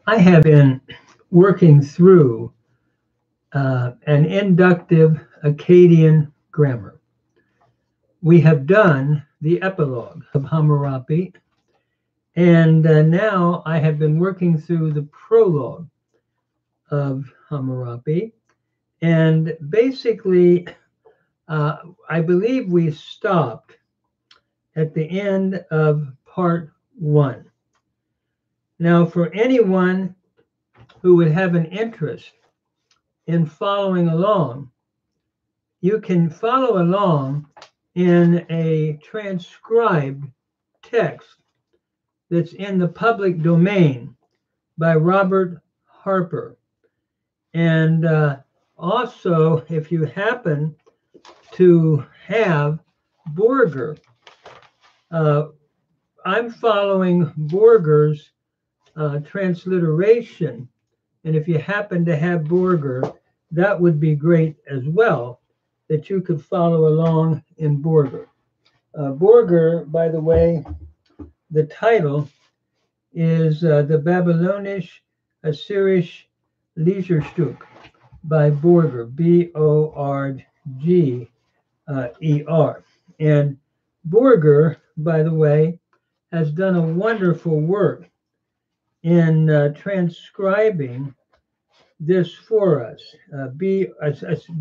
I have been working through an inductive Akkadian grammar. We have done the epilogue of Hammurabi, and now I have been working through the prologue of Hammurabi. And basically, I believe we stopped at the end of part 1. Now, for anyone who would have an interest in following along, you can follow along in a transcribed text that's in the public domain by Robert Harper. And also, if you happen to have Borger, I'm following Borger's transliteration. And if you happen to have Borger, that would be great as well, that you could follow along in Borger. Borger, by the way, the title is the Babylonisch Assyrisch Leserstück by Borger, B-O-R-G-E-R. And Borger, by the way, has done a wonderful work in transcribing this for us. B-O-R-G-E-R,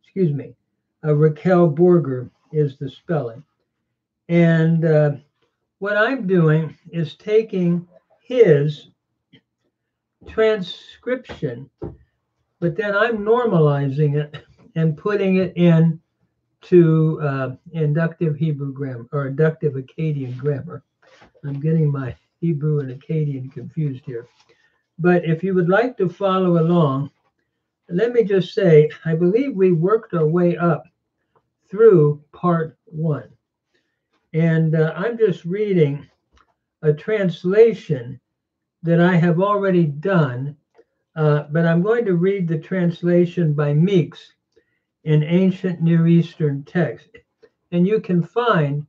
excuse me. Raquel Borger is the spelling. And what I'm doing is taking his transcription, but then I'm normalizing it and putting it into inductive Hebrew grammar, or inductive Akkadian grammar. I'm getting my Hebrew and Akkadian confused here. But if you would like to follow along, let me just say, I believe we worked our way up through part 1. And I'm just reading a translation that I have already done, but I'm going to read the translation by Meeks in ancient Near Eastern text. And you can find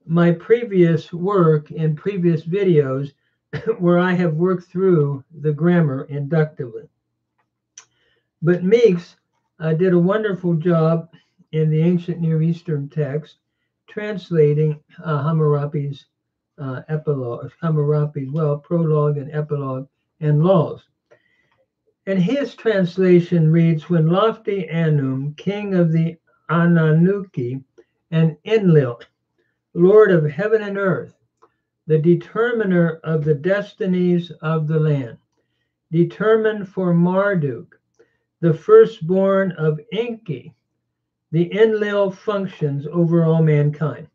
my previous work in previous videos where I have worked through the grammar inductively. But Meeks did a wonderful job in the ancient Near Eastern text, translating Hammurabi's epilogue, prologue and epilogue and laws. And his translation reads, when lofty Anum, king of the Ananuki, and Enlil, lord of heaven and earth, the determiner of the destinies of the land, determined for Marduk, the firstborn of Enki, the Enlil functions over all mankind,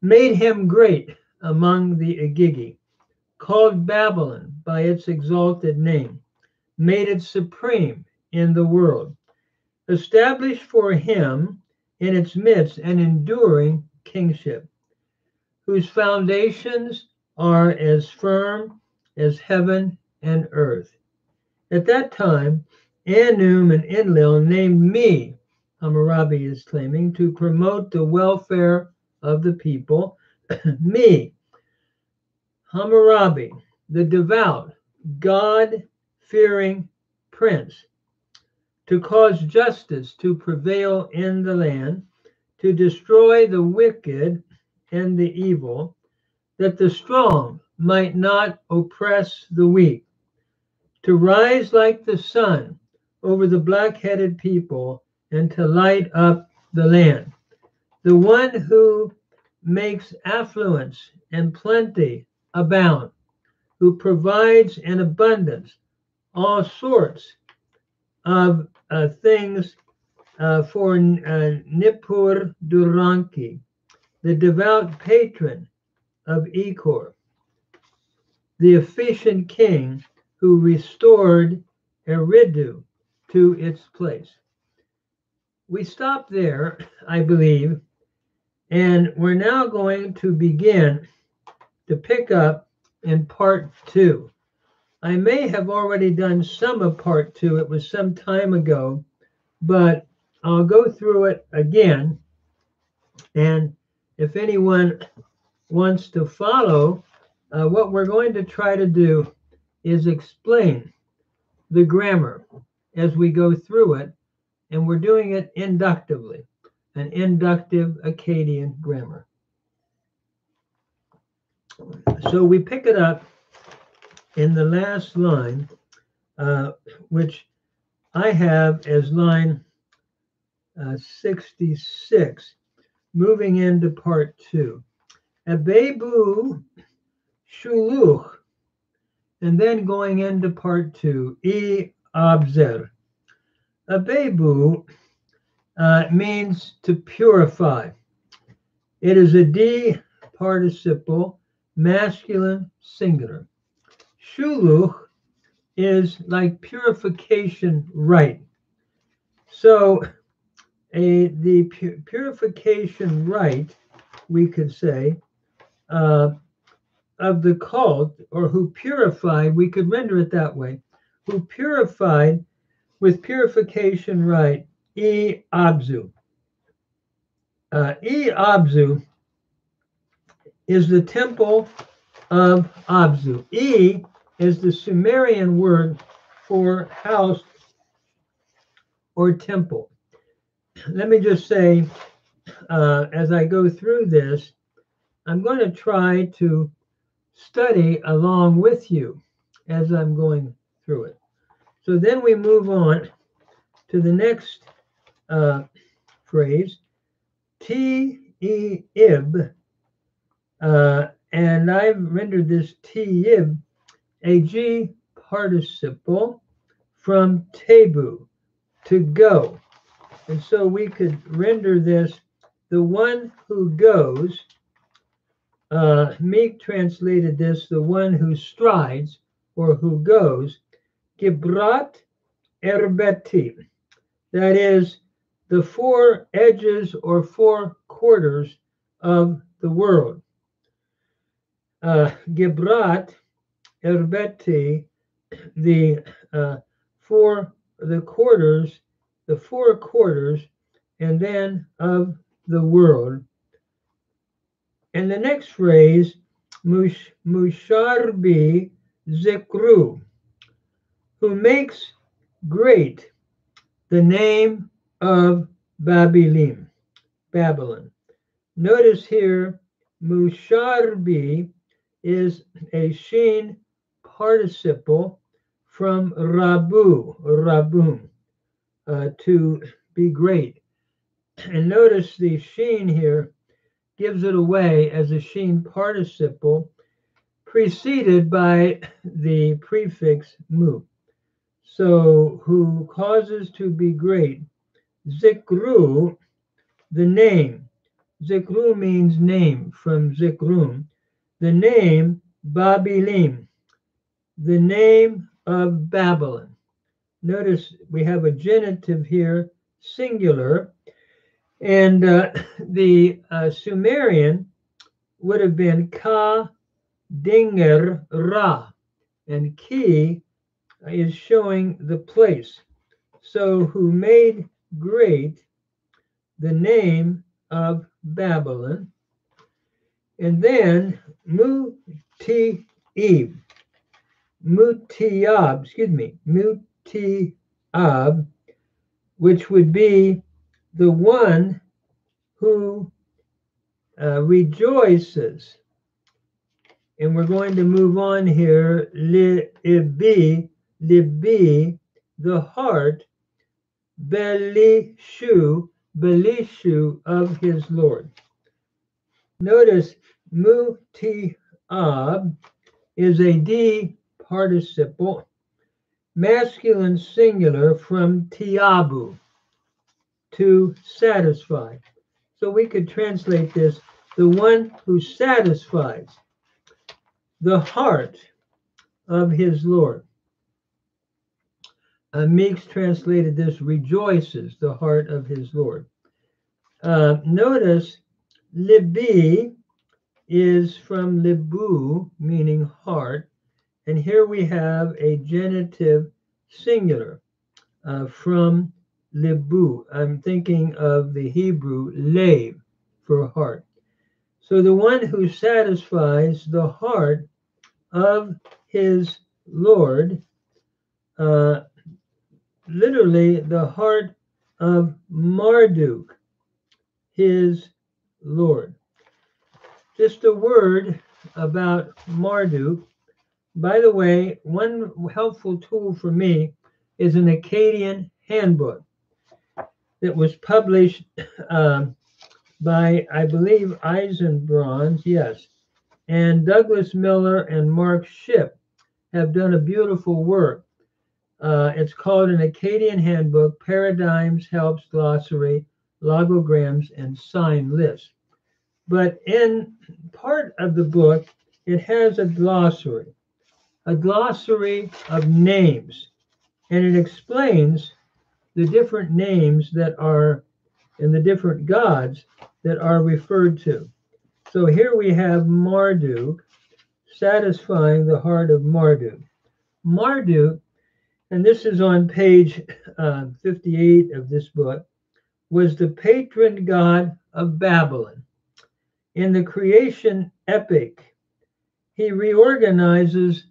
made him great among the Agigi, called Babylon by its exalted name, made it supreme in the world, established for him in its midst an enduring kingship, whose foundations are as firm as heaven and earth. At that time, Anum and Enlil named me, Hammurabi is claiming, to promote the welfare of the people, me, Hammurabi, the devout, God-fearing prince, to cause justice to prevail in the land, to destroy the wicked and the evil, that the strong might not oppress the weak, to rise like the sun over the black-headed people, and to light up the land. The one who makes affluence and plenty abound, who provides in abundance all sorts of things for Nippur Duranki, the devout patron of Ikor, the efficient king who restored Eridu to its place. We stopped there, I believe, and we're now going to begin to pick up in part 2. I may have already done some of part 2. It was some time ago, but I'll go through it again. And if anyone wants to follow, what we're going to try to do is explain the grammar as we go through it, and we're doing it inductively, an inductive Akkadian grammar. So we pick it up in the last line, which I have as line 66, moving into part 2. Abebu shuluch, and then going into part 2, e abzer. Abebu means to purify. It is a D participle, masculine, singular. Shuluch is like purification rite. So the purification rite, we could say, of the cult, or who purified, we could render it that way, who purified with purification rite, e abzu. E abzu is the temple of Abzu. E is the Sumerian word for house or temple. Let me just say, as I go through this, I'm going to try to study along with you as I'm going through it. So then we move on to the next phrase, T-E-ib, and I've rendered this T-ib a G participle from tebu, to go. And so we could render this the one who goes. Meek translated this, the one who strides or who goes, Gibrat erbeti, that is the 4 edges or 4 quarters of the world. Gibrat erbeti, the 4 quarters, and then of the world. And the next phrase, Musharbi Zikru, who makes great the name of Babylon. Notice here, Musharbi is a Shin participle from Rabu, or Rabum, to be great. And notice the Shin here gives it away as a Shin participle preceded by the prefix mu. So, who causes to be great. Zikru, the name. Zikru means name, from Zikrum. The name Babilim, the name of Babylon. Notice we have a genitive here, singular, and the Sumerian would have been Ka Dinger Ra, and Ki is showing the place. So, who made great the name of Babylon. And then Mutiab, which would be the one who rejoices. And we're going to move on here, libi, the heart, belishu of his Lord. Notice Mutiab is a D participle, masculine singular from tiabu, to satisfy. So we could translate this, the one who satisfies the heart of his Lord. Meeks translated this, rejoices the heart of his Lord. Notice libi is from libu, meaning heart, and here we have a genitive singular from libu. I'm thinking of the Hebrew lev for heart. So the one who satisfies the heart of his Lord, literally the heart of Marduk, his Lord. Just a word about Marduk. By the way, one helpful tool for me is an Akkadian handbook that was published by, I believe, Eisenbrons, yes, and Douglas Miller and Mark Shipp have done a beautiful work. It's called an Akkadian Handbook, Paradigms, Helps, Glossary, Logograms, and Sign List. But in part of the book, it has a glossary of names, and it explains the different names that are and the different gods that are referred to. So here we have Marduk, satisfying the heart of Marduk. Marduk, and this is on page 58 of this book, was the patron god of Babylon. In the creation epic, he reorganizes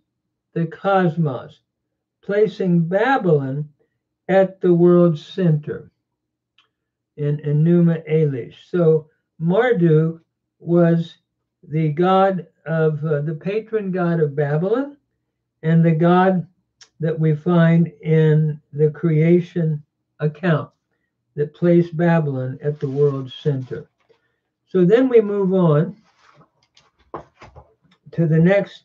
the cosmos, placing Babylon at the world's center in Enuma Elish. So Marduk was the god of the patron god of Babylon, and the god that we find in the creation account that placed Babylon at the world's center. So then we move on to the next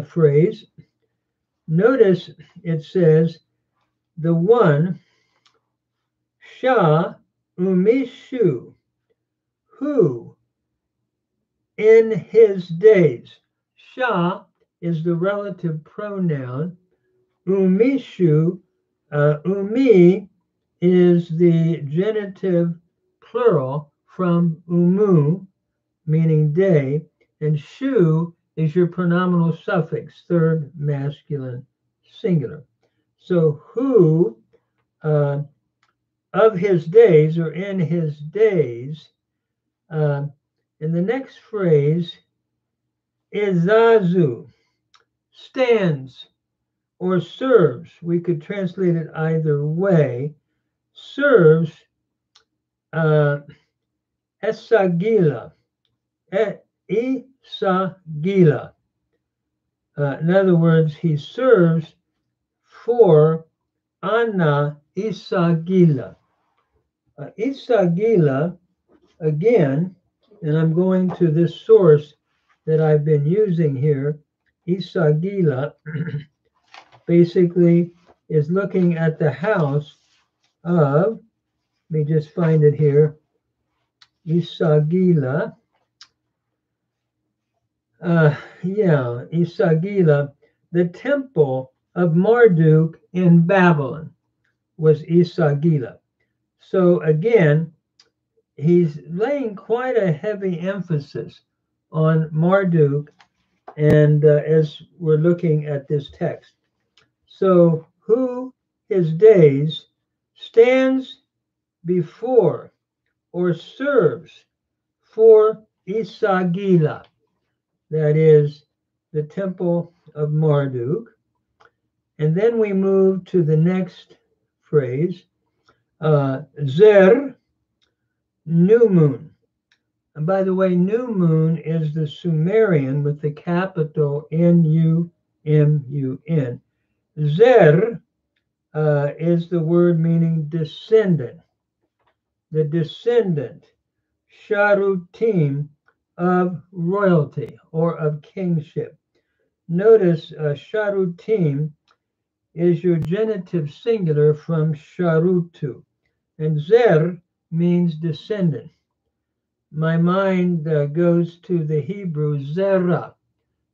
phrase. Notice it says, the one, Shah Umishu, who in his days. Shah is the relative pronoun. Umishu, umi is the genitive plural from umu, meaning day, and shu is your pronominal suffix, third masculine singular. So who of his days, or in his days, in the next phrase, Izazu, stands or serves. We could translate it either way. Serves Esagila, Isagila. In other words, he serves for Anna Isagila. Isagila, again, and I'm going to this source that I've been using here, Isagila, basically is looking at the house of, let me just find it here, Isagila. Isagila, the temple of Marduk in Babylon was Isagila. So again, he's laying quite a heavy emphasis on Marduk, and as we're looking at this text. So who his days stands before or serves for Isagila, that is the temple of Marduk. And then we move to the next phrase, Zer, new moon. And by the way, new moon is the Sumerian with the capital N-U-M-U-N. Zer is the word meaning descendant, the descendant, sharutim, of royalty or of kingship. Notice sharutim is your genitive singular from sharutu, and zer means descendant. My mind goes to the Hebrew zerah,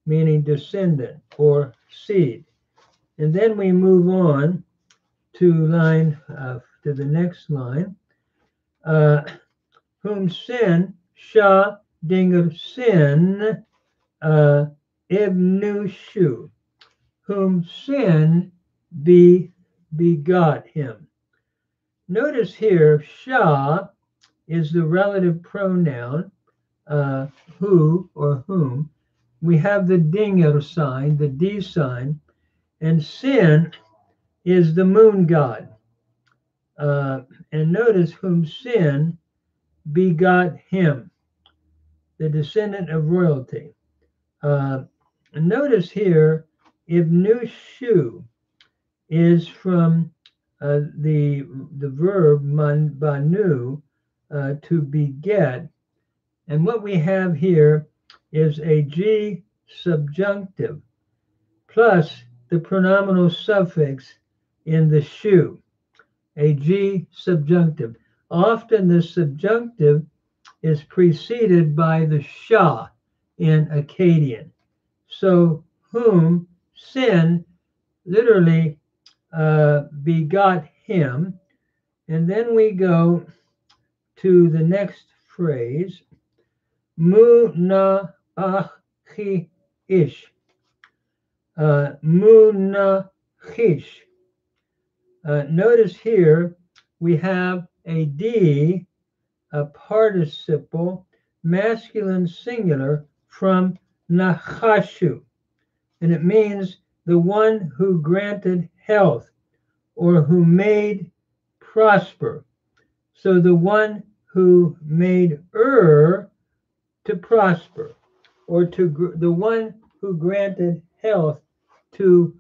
meaning descendant or seed. And then we move on to the next line. Whom sin, Shah Dinger Sin, Ibnu Shu, whom sin begot him. Notice here, Shah is the relative pronoun, who or whom, we have the dinger sign, the D sign, and Sin is the moon god. And notice whom Sin begot him, the descendant of royalty. Notice here, Ibnu Shu is from the verb banu, to beget. And what we have here is a G subjunctive plus the pronominal suffix in the shu, a G subjunctive. Often the subjunctive is preceded by the sha in Akkadian. So whom Sin literally begot him. And then we go to the next phrase, Munachish. Munachish. Notice here we have a D, a participle, masculine singular from Nachashu. And it means the one who granted health or who made prosper. So the one who made to prosper, or to the one who granted health to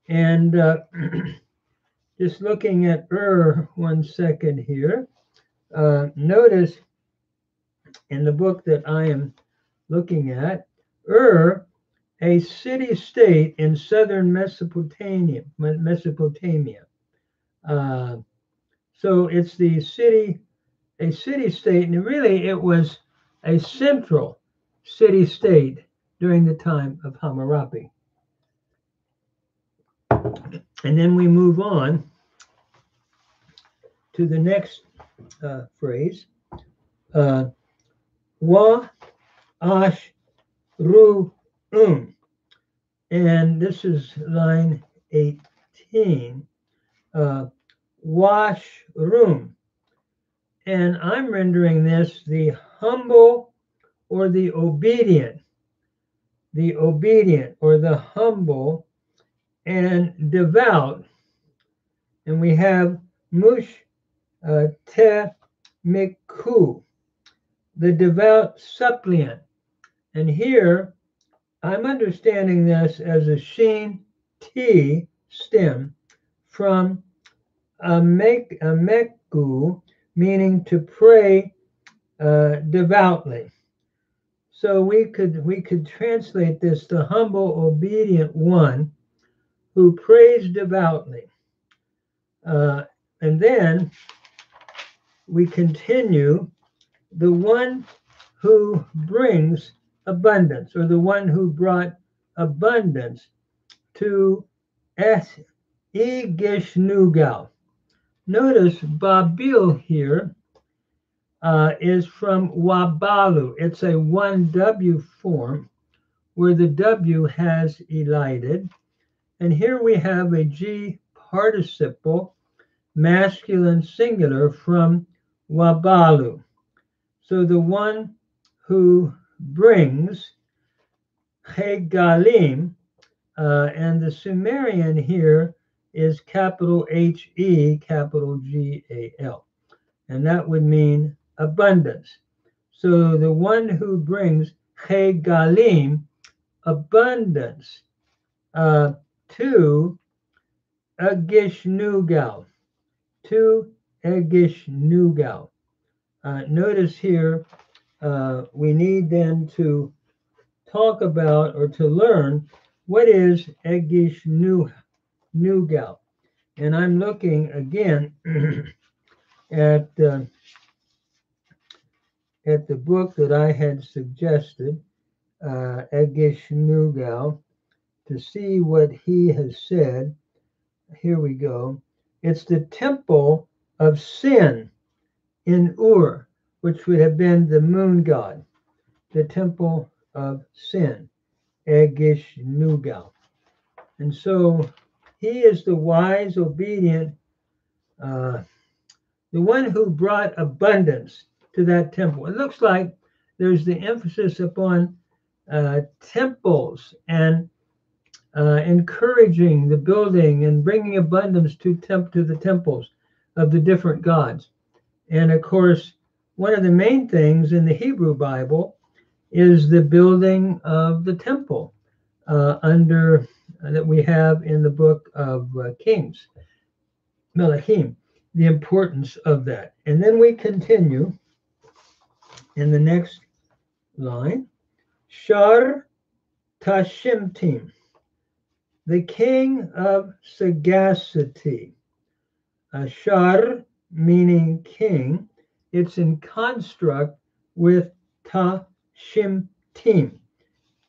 And just looking at 1 second here, notice in the book that I am looking at, a city-state in southern Mesopotamia. So it's the city, a city-state, and really it was a central city-state during the time of Hammurabi. And then we move on to the next phrase, wa ash ru and this is line 18, wash room. And I'm rendering this the humble or the obedient or the humble and devout. And we have mush te miku, the devout suppliant. And here I'm understanding this as a sheen T stem from ameku, meaning to pray devoutly. So we could translate this, the humble, obedient one who prays devoutly. And then we continue, the one who brings abundance, or the one who brought abundance to Igishnugal. Notice Babil here is from Wabalu. It's a 1W form where the W has elided. And here we have a G participle, masculine singular from Wabalu. So the one who brings, Hegalim, and the Sumerian here is capital HE, capital GAL. And that would mean abundance. So the one who brings Hegalim, abundance, to Agishnugal, notice here, we need then to talk about or to learn what is Agishnugal. And I'm looking again at the book that I had suggested, Agishnugal, to see what he has said. Here we go. It's the temple of Sin in Ur, which would have been the moon god, the temple of Sin, Agishnugal. And so he is the wise, obedient, the one who brought abundance to that temple. It looks like there's the emphasis upon temples and encouraging the building and bringing abundance to the temples of the different gods. And of course, one of the main things in the Hebrew Bible is the building of the temple that we have in the book of Kings, Melachim, the importance of that. And then we continue in the next line, Shar Tashimtim, the king of sagacity. Shar meaning king, it's in construct with Tashimtim.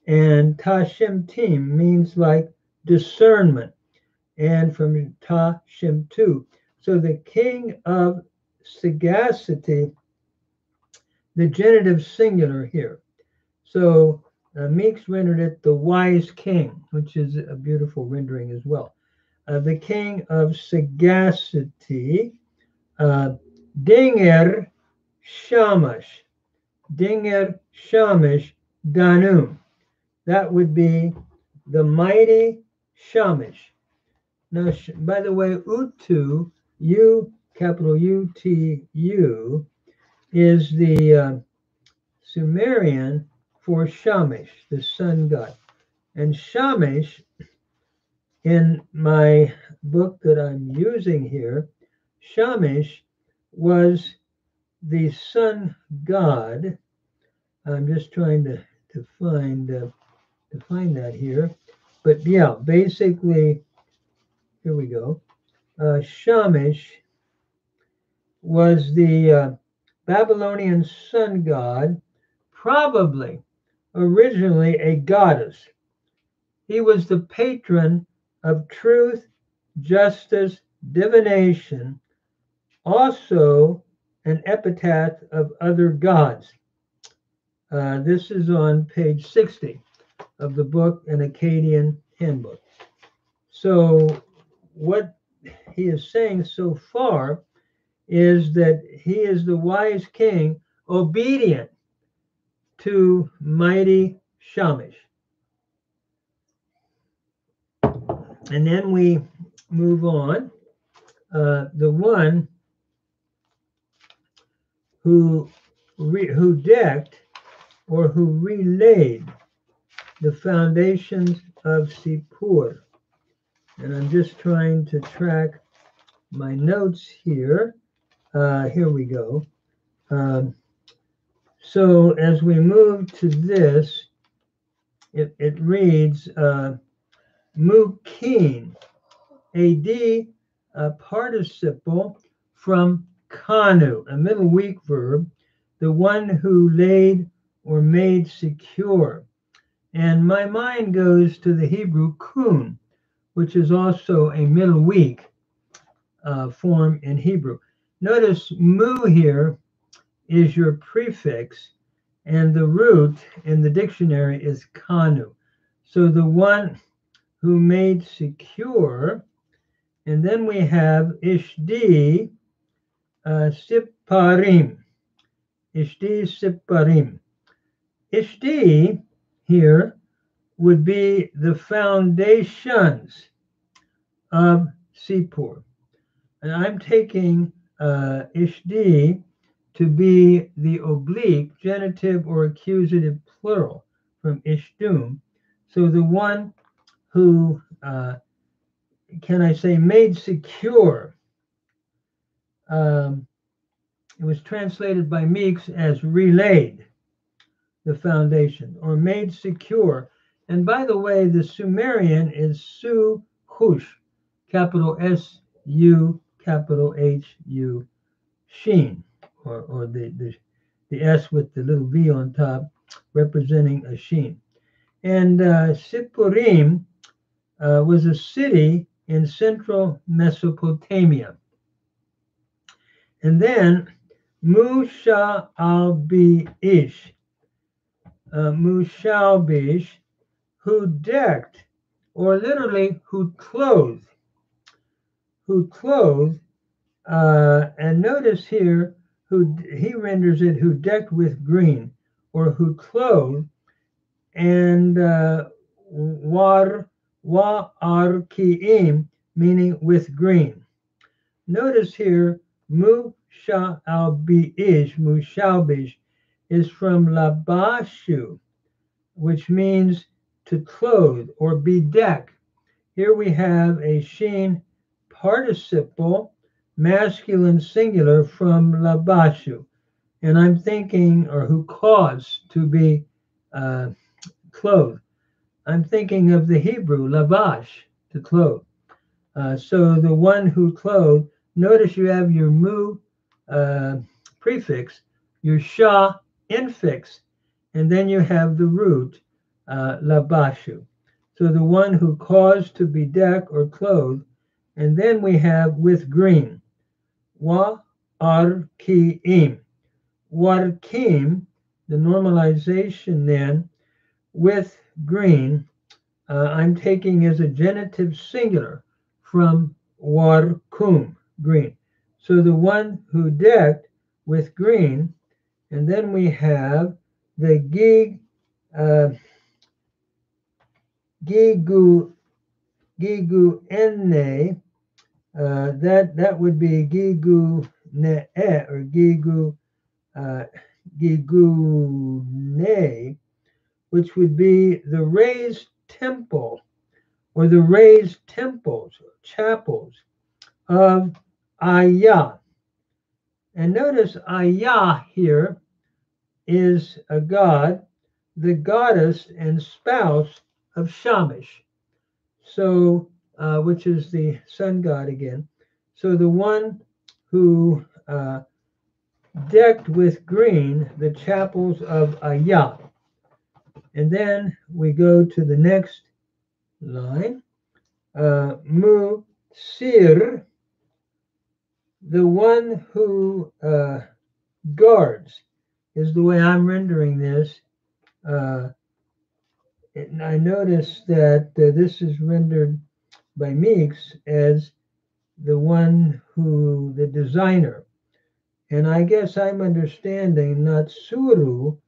And Tashimtim means like discernment, and from Tashimtu. So the king of sagacity, the genitive singular here. So Meeks rendered it the wise king, which is a beautiful rendering as well. The king of sagacity, Dinger Shamash, Dinger Shamash Danum. That would be the mighty Shamash. Now, by the way, Utu, U, capital U-T-U, is the Sumerian for Shamash, the sun god. And Shamash, in my book that I'm using here, Shamash was the sun god. I'm just trying to find that here. But yeah, basically, here we go. Shamash was the Babylonian sun god, probably originally a goddess. He was the patron of truth, justice, divination, also an epitaph of other gods. This is on page 60 of the book, An Akkadian Handbook. So what he is saying so far is that he is the wise king, obedient to mighty Shamash. And then we move on. The one who decked or who relaid the foundations of Sippur. And I'm just trying to track my notes here. Here we go. So as we move to this, it reads Mukin, a participle from kanu, a middle weak verb, the one who laid or made secure. And my mind goes to the Hebrew kun, which is also a middle weak form in Hebrew. Notice mu here is your prefix, and the root in the dictionary is kanu. So the one who made secure, and then we have ishdi sipparim. Ishdi sipparim. Ishdi here would be the foundations of Sippur. And I'm taking ishdi to be the oblique genitive or accusative plural from ishdum. So the one who, can I say, made secure. It was translated by Meeks as relayed the foundation or made secure. And by the way, the Sumerian is su-hush, capital S-U, capital H-U, sheen, or the S with the little V on top representing a sheen. And Sippurim was a city in central Mesopotamia. And then Mushalbish, who decked, or literally who clothed, and notice here, he renders it who decked with green, or who clothed, and Wa'arki'im, meaning with green. Notice here, Mushalbish, is from Labashu, which means to clothe or bedeck. Here we have a sheen participle, masculine singular from Labashu. And I'm thinking, or who caused to be clothed. I'm thinking of the Hebrew, lavash, to clothe. So the one who clothed, notice you have your mu prefix, your sha infix, and then you have the root, labashu. So the one who caused to bedeck or clothe, and then we have with green, wa arkiim. Warkim, the normalization then, with green, I'm taking as a genitive singular from warkum, green. So the one who decked with green, and then we have the gigu enne, that would be gigu ne'e, or gigune, which would be the raised temple or the raised temples, chapels of Aya. And notice Aya here is a god, the goddess and spouse of Shamash, so which is the sun god again. So the one who decked with green the chapels of Aya. And then we go to the next line. Musir, the one who guards, is the way I'm rendering this. And I notice that this is rendered by Meeks as the one who, the designer. And I guess I'm understanding Natsuru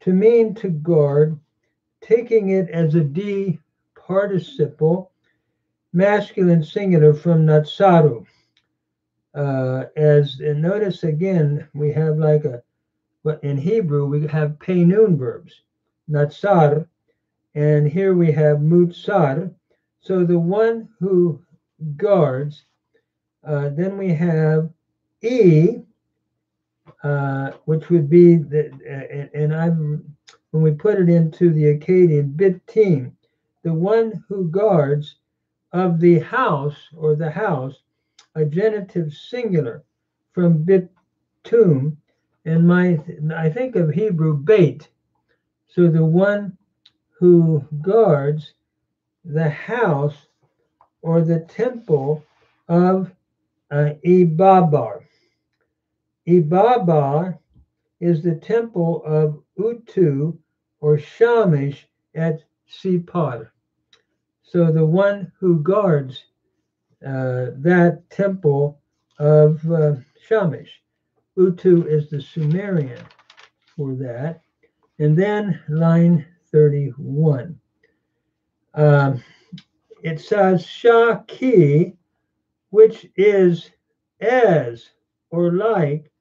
to mean to guard, taking it as a D participle, masculine singular from Natsaru. And notice again, we have like but in Hebrew, we have pay noon verbs, Natsar, and here we have Mutsar. So the one who guards, then we have E, which would be when we put it into the Akkadian, Bitim, the one who guards of the house or the house, a genitive singular from bitum, and I think of Hebrew bait. So the one who guards the house or the temple of Ibabar. Ibabar is the temple of Utu or Shamash at Sipar. So the one who guards that temple of Shamash. Utu is the Sumerian for that. And then line 31. It says Shaki, which is as or like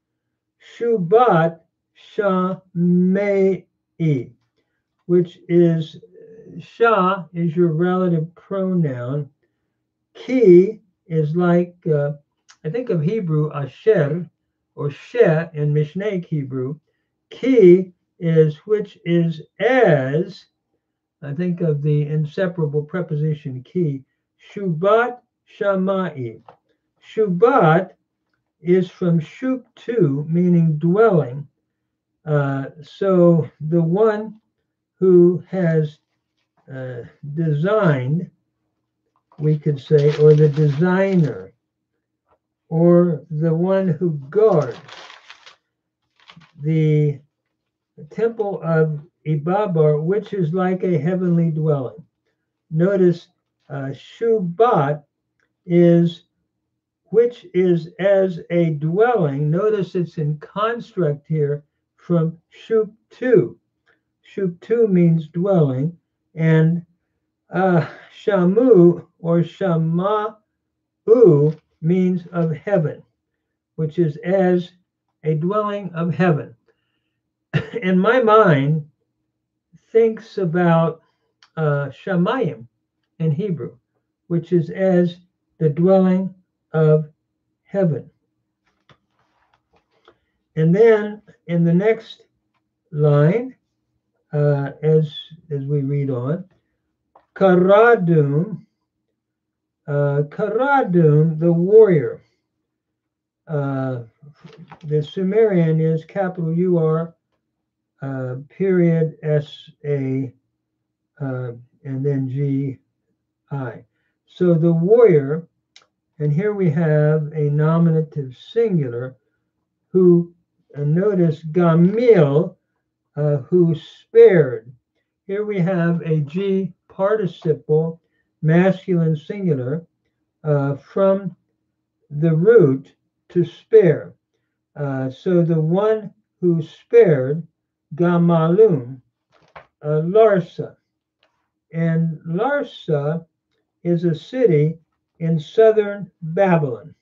Shubat Shamei, which is Sha is your relative pronoun. Ki is like, I think of Hebrew, Asher, or She in Mishnaic Hebrew. Ki is which is as, I think of the inseparable preposition ki, Shubat Shamai. Shubat is from shuk tu, meaning dwelling. So the one who has designed, we could say, or the designer, or the one who guards the temple of Ibabar, which is like a heavenly dwelling. Notice Shubat is which is as a dwelling. Notice it's in construct here from Shuk tu. Shuptu means dwelling, and Shamu or Shama'u means of heaven, which is as a dwelling of heaven. And my mind thinks about Shamayim in Hebrew, which is as the dwelling of heaven. And then in the next line, as we read on, Karadum, the warrior. The Sumerian is capital UR, period SA, and then GI. So the warrior, and here we have a nominative singular who, notice Gamil, who spared. Here we have a G participle, masculine singular, from the root to spare. So the one who spared, Gamalum, Larsa. And Larsa is a city in southern Babylon.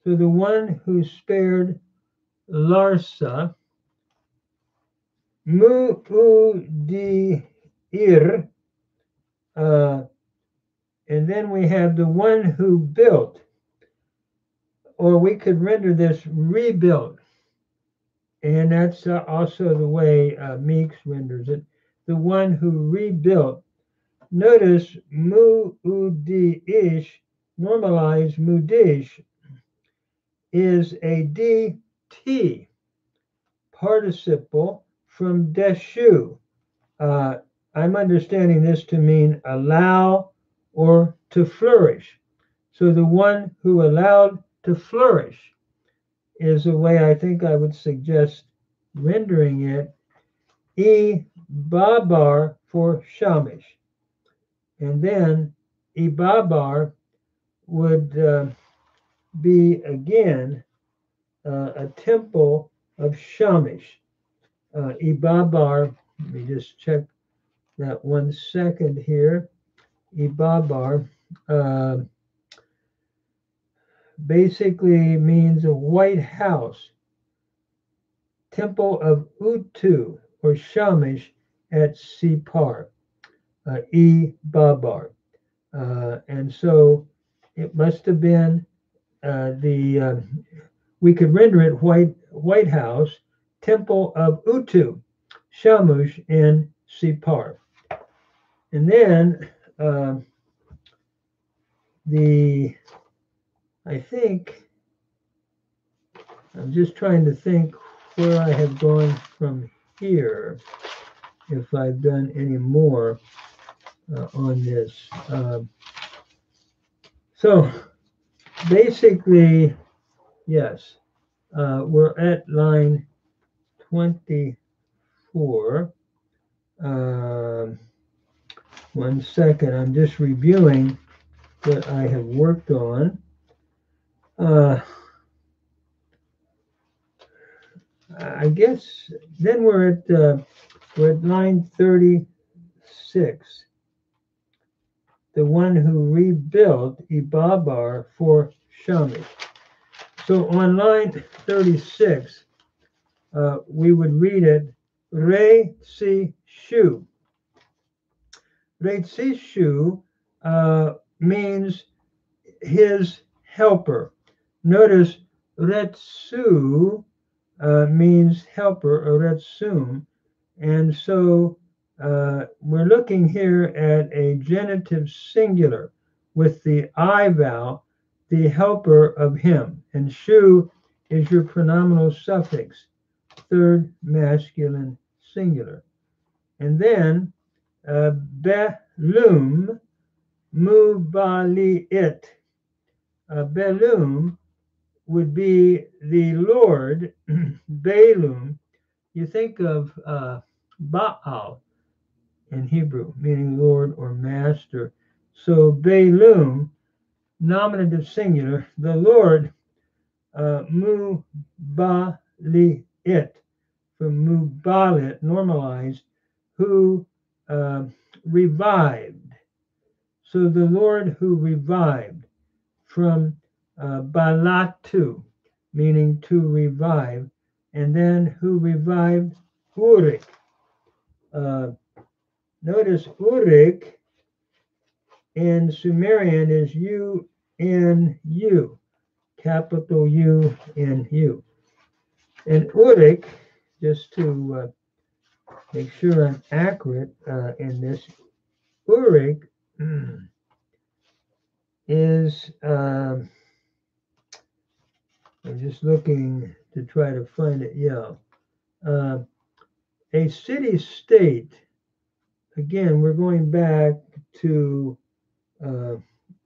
So the one who spared Larsa, Mu'udir, and then we have the one who built, or we could render this rebuilt. And that's also the way Meeks renders it. The one who rebuilt. Notice Mu'udish, normalized Mudish, is a DT participle from Deshu. I'm understanding this to mean allow or to flourish. So the one who allowed to flourish is a way I think I would suggest rendering it. Babar for Shamish. And then Babar would be again a temple of Shamish. Babar, let me just check that 1 second here. Babar basically means a white house, temple of Utu or Shamish at Sipar, Babar. And so it must have been we could render it white house, temple of Utu, Shamush in Sipar. And then I think, I'm just trying to think where I have gone from here, if I've done any more on this. So basically, yes, we're at line 24. 1 second, I'm just reviewing what I have worked on. I guess then we're at line 36. The one who rebuilt Babar for Shamish. So on line 36, we would read it Re Si Shu. Re Si Shu means his helper. Notice Retsu means helper, or Retsum. And so we're looking here at a genitive singular with the I vowel, the helper of him. And Shu is your pronominal suffix, third masculine singular. And then Belum Mubali'it. Belum would be the Lord. Belum, you think of Baal in Hebrew, meaning Lord or Master. So Belum, nominative singular, the Lord, Mubali'it, from Mubalit, normalized, who revived. So the Lord who revived, from balatu, meaning to revive, and then who revived Urik. Notice Urik in Sumerian is U-N-U, capital U-N-U. And Urik, just to make sure I'm accurate in this, Urik is, I'm just looking to try to find it, a city-state. Again, we're going back to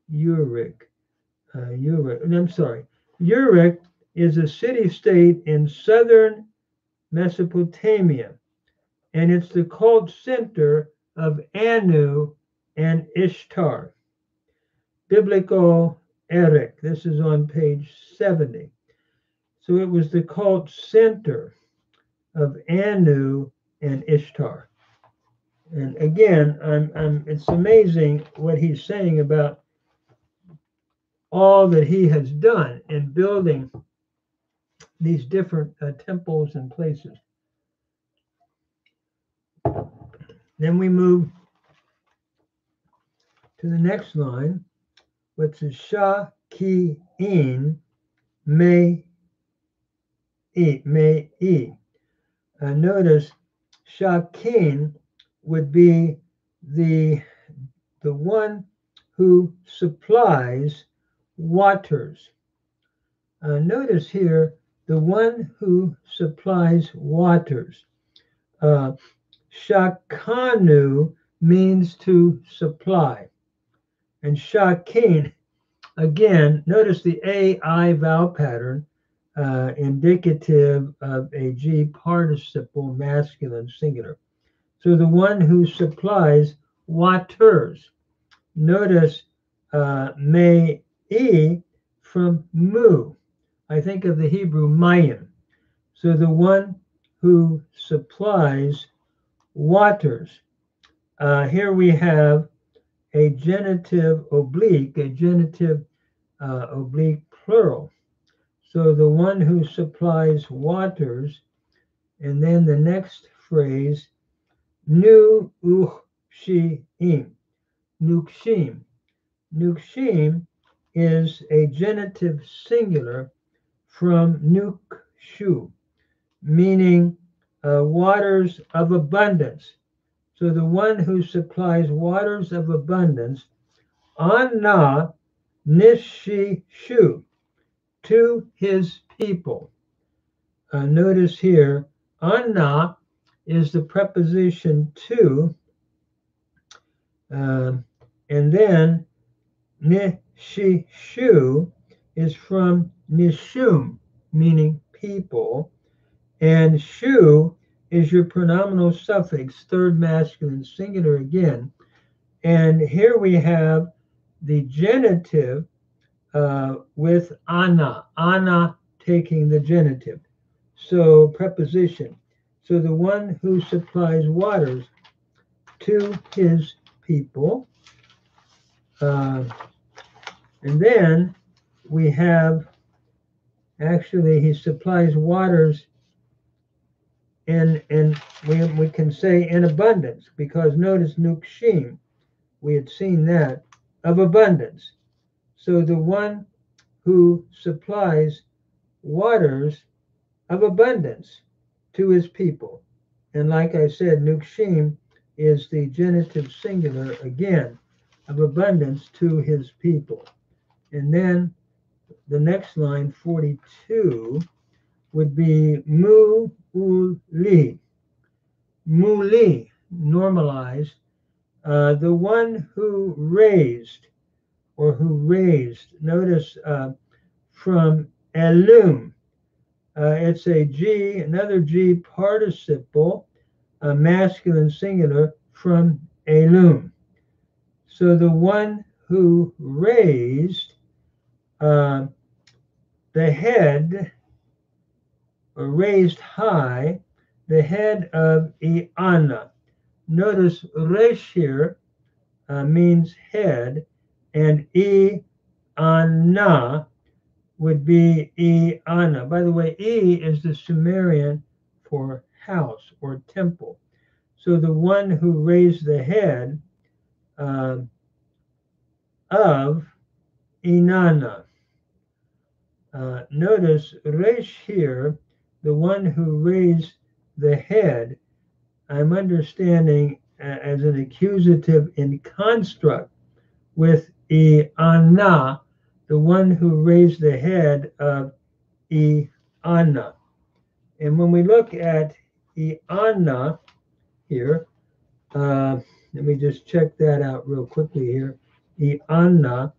Uruk. I'm sorry. Uruk is a city-state in southern Mesopotamia, and it's the cult center of Anu and Ishtar. Biblical Eric. This is on page 70. So it was the cult center of Anu and Ishtar. And again, it's amazing what he's saying about all that he has done in building these different temples and places. Then we move to the next line, which is Sha Ki In Me E. Notice Shakin would be the one who supplies waters. Notice here, the one who supplies waters. Shakanu means to supply. And Shakin, again, notice the AI vowel pattern, indicative of a G participle, masculine, singular. So the one who supplies waters. Notice me from mu. I think of the Hebrew mayim. So the one who supplies waters. Here we have a genitive oblique, oblique plural. So the one who supplies waters, and then the next phrase, nu ukshim, nukshim. Nukshim is a genitive singular from nukshu, meaning waters of abundance. So the one who supplies waters of abundance, anna nishishu, to his people. Notice here, anna is the preposition to, and then nishishu is from nishum, meaning people, and shu is your pronominal suffix, third masculine singular again. And here we have the genitive with ana taking the genitive. So preposition. So the one who supplies waters to his people. And then we have, actually, he supplies waters in we can say in abundance, because notice nukshim, we had seen that, of abundance. So the one who supplies waters of abundance to his people. And like I said, nukshim is the genitive singular, again, of abundance to his people. And then the next line, 42, would be mu-uli. Muli, normalized, the one who raised, or who raised. Notice from elum, it's a G, another G participle, a masculine singular from elum. So the one who raised the head, or raised high, the head of Iana. Notice resh here means head, and Anna would be Anna. By the way, is the Sumerian for house or temple. So the one who raised the head of Inanna. Notice Resh here, the one who raised the head, I'm understanding as an accusative in construct with Anna, the one who raised the head of Anna. And when we look at Anna here, let me just check that out real quickly here. Anna,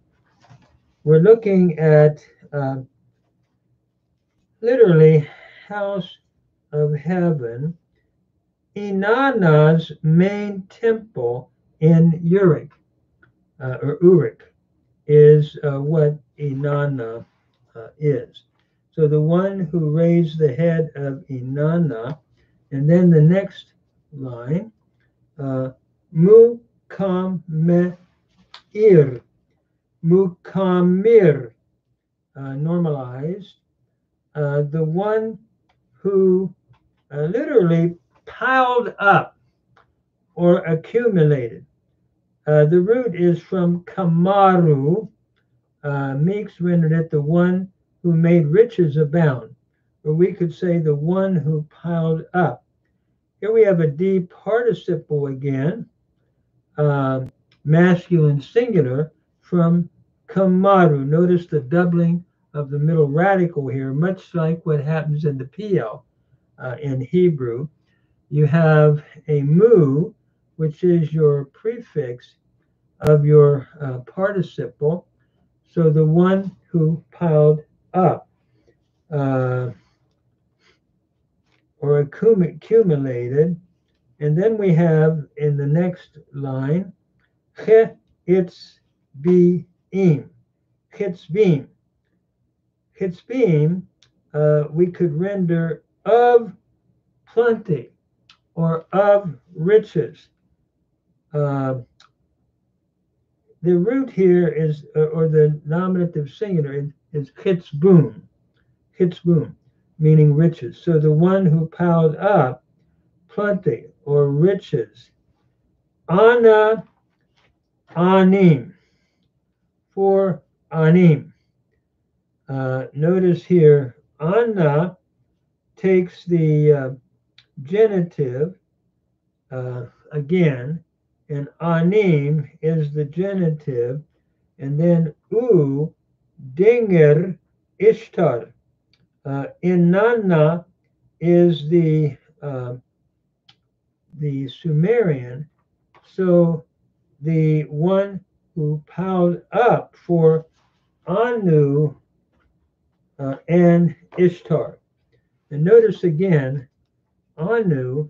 we're looking at literally house of heaven. Inanna's main temple in Uruk, or Uruk, is what Inanna is. So the one who raised the head of Inanna, and then the next line, Mukamir, Mukamir, normalized, the one who literally piled up or accumulated. The root is from kamaru. Meeks rendered it the one who made riches abound, or we could say the one who piled up. Here we have a D participle again, masculine singular, from kamaru. Notice the doubling of the middle radical here, much like what happens in the PL in Hebrew. You have a mu, which is your prefix of your participle. So the one who piled up or accumulated. And then we have in the next line, chitzbim. Chitzbim. Chitzbim, we could render of plenty or of riches. The root here is, or the nominative singular is chitzbum, chitzbum, meaning riches. So the one who piled up plenty or riches. Ana anim, for anim. Notice here, Anna takes the genitive again, and anim is the genitive, and then dinger ishtar. Inanna is the Sumerian, so the one who piled up for Anu and Ishtar. And notice again, Anu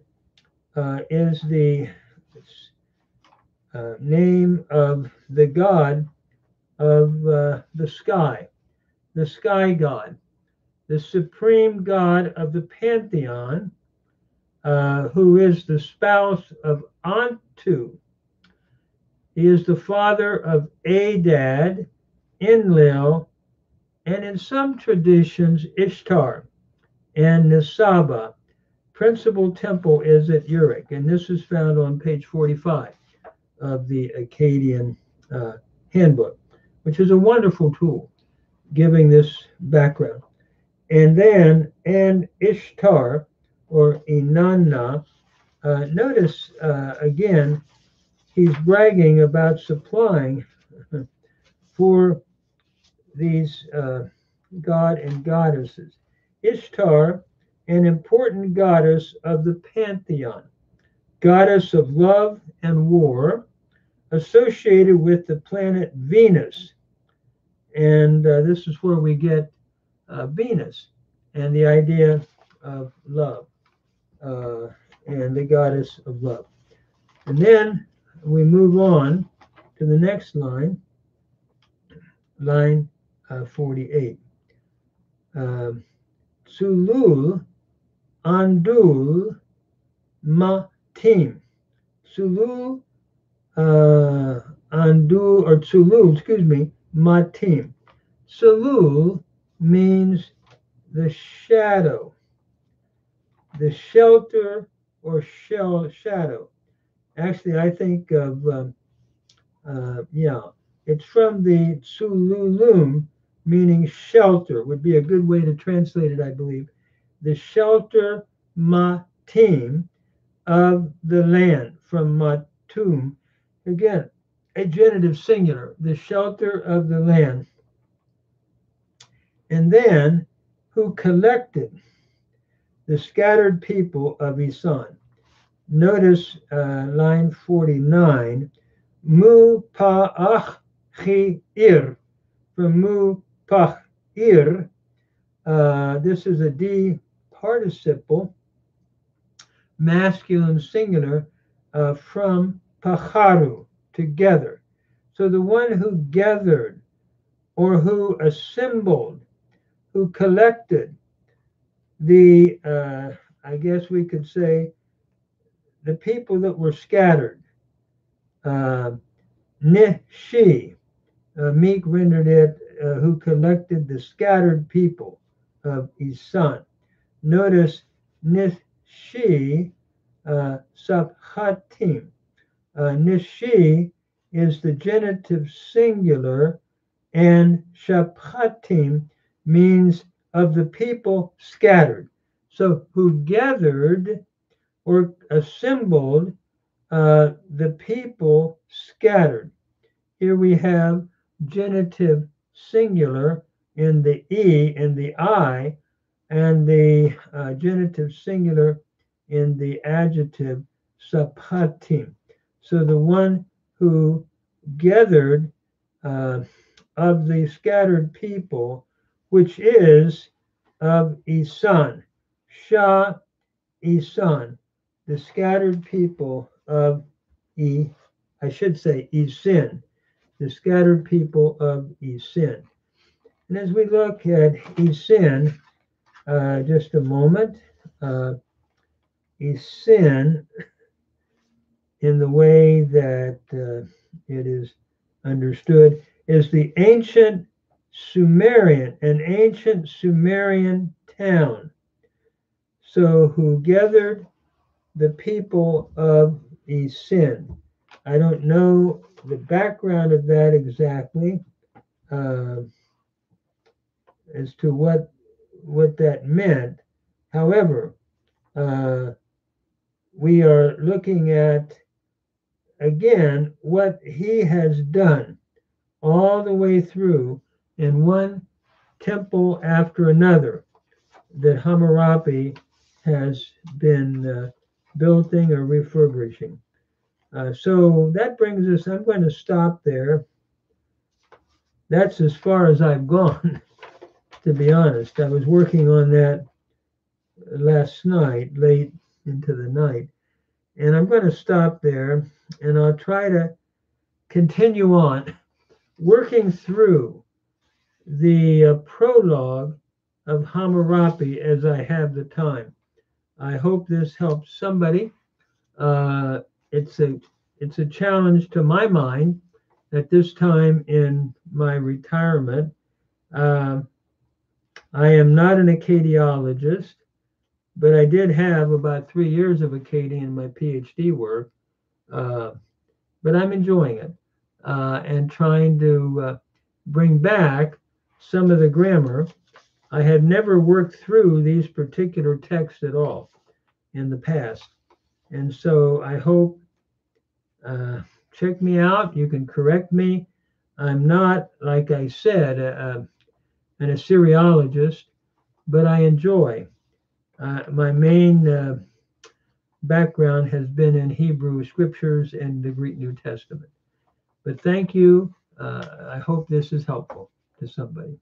is the name of the god of the sky god, the supreme god of the pantheon, who is the spouse of Antu. He is the father of Adad, Enlil, and in some traditions, Ishtar and Nisaba. Principal temple is at Uruk, and this is found on page 45 of the Akkadian handbook, which is a wonderful tool giving this background. And then, Ishtar, or Inanna, notice again, he's bragging about supplying for these god and goddesses. Ishtar, an important goddess of the pantheon, goddess of love and war, associated with the planet Venus. And this is where we get Venus and the idea of love and the goddess of love. And then we move on to the next line, line 48. Tsulul andul matim. Tsulu Andu, or Tsulu, excuse me, Matim. Tsulu means the shadow, the shelter or shadow. Actually, I think of, yeah, it's from the Tsululum, meaning shelter, would be a good way to translate it, I believe. The shelter Matim of the land, from Matum. Again, a genitive singular, the shelter of the land. And then, who collected the scattered people of Isan. Notice line 49, mu pa'ach chi ir, from mu pach ir. This is a D participle, masculine singular, from pacharu, together. So the one who gathered, or who assembled, who collected the, I guess we could say, the people that were scattered. Nishi, Meek rendered it, who collected the scattered people of Isan. Notice Nishi, Saphatim. Nishi is the genitive singular, and Shaphatim means of the people scattered. So who gathered or assembled the people scattered. Here we have genitive singular in the E and the I, and the genitive singular in the adjective saphatim. So the one who gathered of the scattered people, which is of Isan, Shah Isan, the scattered people of I should say Isin, the scattered people of Isin. And as we look at Isin, just a moment, Isin, in the way that it is understood, is the ancient an ancient Sumerian town. So who gathered the people of Isin. I don't know the background of that exactly, as to what that meant. However, we are looking at, again, what he has done all the way through in one temple after another that Hammurabi has been building or refurbishing. So that brings us, I'm going to stop there. That's as far as I've gone, to be honest. I was working on that last night, late into the night. And I'm going to stop there, and I'll try to continue on working through the prologue of Hammurabi as I have the time. I hope this helps somebody. It's a challenge to my mind at this time in my retirement. I am not an Akkadiologist, but I did have about 3 years of Akkadian in my PhD work. But I'm enjoying it and trying to bring back some of the grammar. I had never worked through these particular texts at all in the past. And so I hope, check me out. You can correct me. I'm not, like I said, an Assyriologist, but I enjoy. My main background has been in Hebrew scriptures and the Greek New Testament. But thank you. I hope this is helpful to somebody.